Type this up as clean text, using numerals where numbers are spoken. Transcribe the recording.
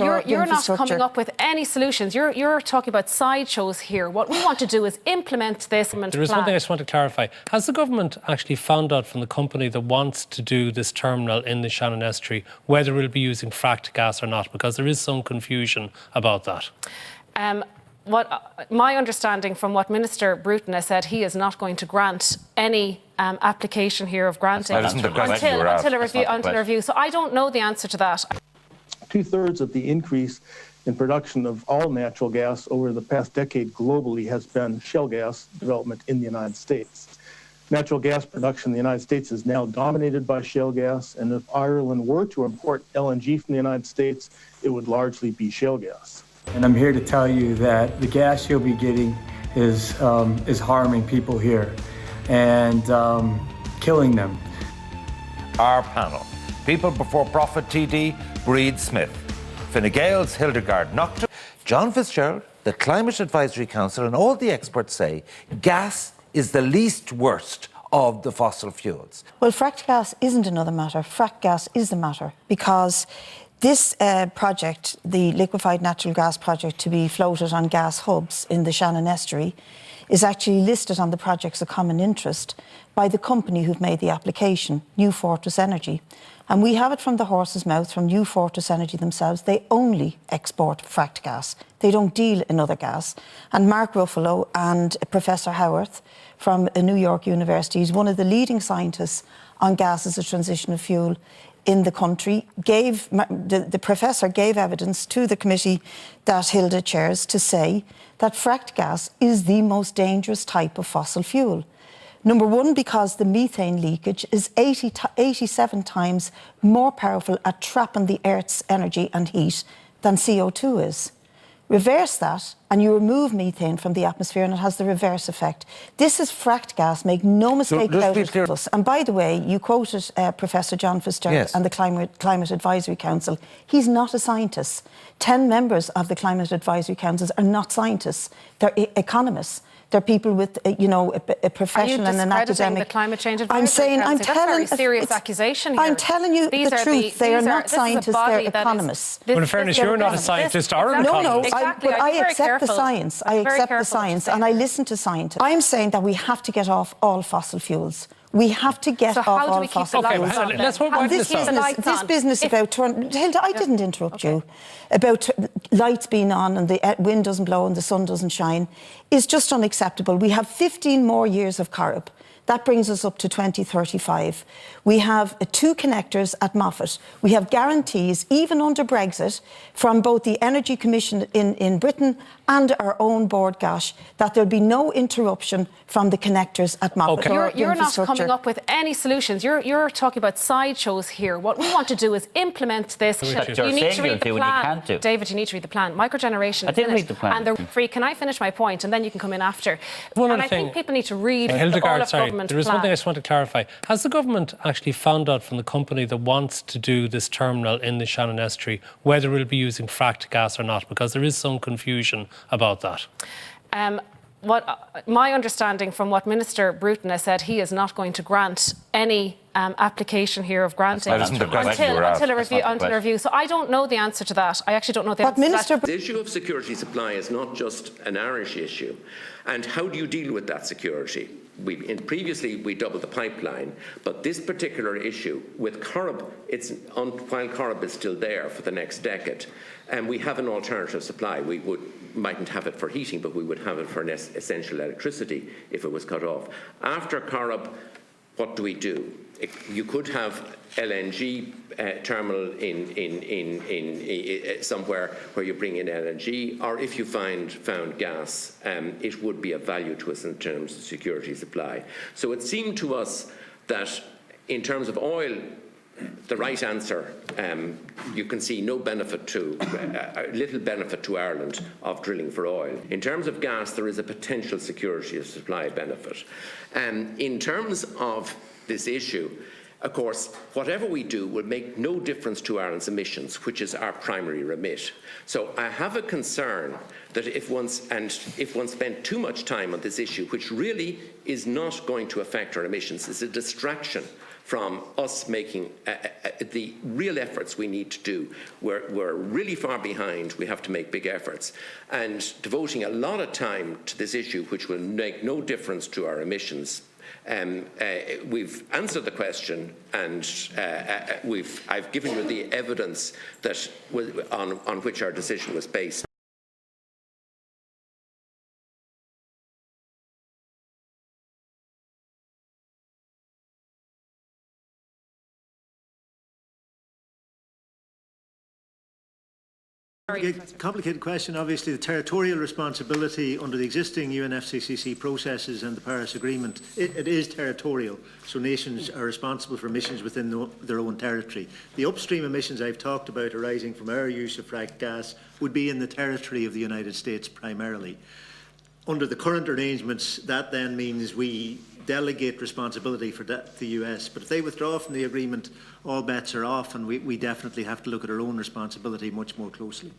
You're not coming up with any solutions. You're talking about sideshows here. What we want to do is implement this plan. There is one thing I just want to clarify. Has the government actually found out from the company that wants to do this terminal in the Shannon estuary whether it will be using fracked gas or not? Because there is some confusion about that. My understanding from what Minister Bruton has said, he is not going to grant any application here of granting until a review. So I don't know the answer to that. 2/3 of the increase in production of all natural gas over the past decade globally has been shale gas development in the United States. Natural gas production in the United States is now dominated by shale gas, and if Ireland were to import LNG from the United States, it would largely be shale gas. And I'm here to tell you that the gas you'll be getting is harming people here and killing them. Our panel: People Before Profit TD, Breed Smith; Fine Gael's Hildegarde Naughton; John Fitzgerald, the Climate Advisory Council, and all the experts say gas is the least worst of the fossil fuels. Well, fracked gas isn't another matter. Fracked gas is the matter, because this project, the liquefied natural gas project to be floated on gas hubs in the Shannon estuary, is actually listed on the projects of common interest by the company who've made the application, New Fortress Energy. And we have it from the horse's mouth, from New Fortress Energy themselves. They only export fracked gas. They don't deal in other gas. And Mark Ruffalo and Professor Howarth from New York University, is one of the leading scientists on gas as a transitional fuel in the country, the professor gave evidence to the committee that Hilda chairs to say that fracked gas is the most dangerous type of fossil fuel. Number one, because the methane leakage is 87 times more powerful at trapping the Earth's energy and heat than CO2 is. Reverse that and you remove methane from the atmosphere and it has the reverse effect. This is fracked gas, make no mistake about it. And by the way, you quoted Professor John Fitzgerald and the Climate Advisory Council. He's not a scientist. 10 members of the Climate Advisory Councils are not scientists. They're economists. They're people with, a professional and an academic. The Climate Change Advisory Council? That's a very serious accusation here. I'm telling you the truth. They are not scientists, they're economists. Well, in fairness, you're not a scientist or an economist. But I accept the science. I accept the science and I listen to scientists. I'm saying that we have to get off all fossil fuels. We have to get off all fossil fuels. This business about... Hilda, I didn't interrupt you. About lights being on and the wind doesn't blow and the sun doesn't shine is just unacceptable. We have 15 more years of Corrib. That brings us up to 2035. We have 2 connectors at Moffat. We have guarantees, even under Brexit, from both the Energy Commission in Britain and our own board, Gash, that there'll be no interruption from the connectors at Moffat. You're not coming up with any solutions. You're talking about sideshows here. What we want to do is implement this. You need to read the plan. David, you need to read the plan. Microgeneration. I didn't read the plan. And they're free. Can I finish my point? And then you can come in after. I think people need to read Hildegarde, all of government there is one thing I just want to clarify. Has the government actually found out from the company that wants to do this terminal in the Shannon estuary whether it will be using fracked gas or not? Because there is some confusion about that. My understanding from what Minister Bruton has said, he is not going to grant any application here of granting until a review. So I don't know the answer to that. I actually don't know the answer to that. The issue of security supply is not just an Irish issue. And how do you deal with that security? Previously, we doubled the pipeline, but this particular issue with Corrib, while Corrib is still there for the next decade, and we have an alternative supply. We mightn't have it for heating, but we would have it for essential electricity if it was cut off. After Corrib, what do we do? You could have LNG terminal in somewhere where you bring in LNG, or if you found gas, it would be of value to us in terms of security supply. So it seemed to us that in terms of oil, the right answer, you can see no benefit little benefit to Ireland of drilling for oil. In terms of gas, there is a potential security of supply benefit. In terms of this issue, of course, whatever we do will make no difference to Ireland's emissions, which is our primary remit. So I have a concern that if one spent too much time on this issue, which really is not going to affect our emissions, it's a distraction from us making the real efforts we need to do. We're really far behind. We have to make big efforts. And devoting a lot of time to this issue, which will make no difference to our emissions, we've answered the question, and I've given you the evidence that on which our decision was based. Complicated question. Obviously, the territorial responsibility under the existing UNFCCC processes and the Paris Agreement, it is territorial. So nations are responsible for emissions within their own territory. The upstream emissions I've talked about arising from our use of fracked gas would be in the territory of the United States primarily. Under the current arrangements, that then means we delegate responsibility for that to the US. But if they withdraw from the agreement, all bets are off, and we definitely have to look at our own responsibility much more closely.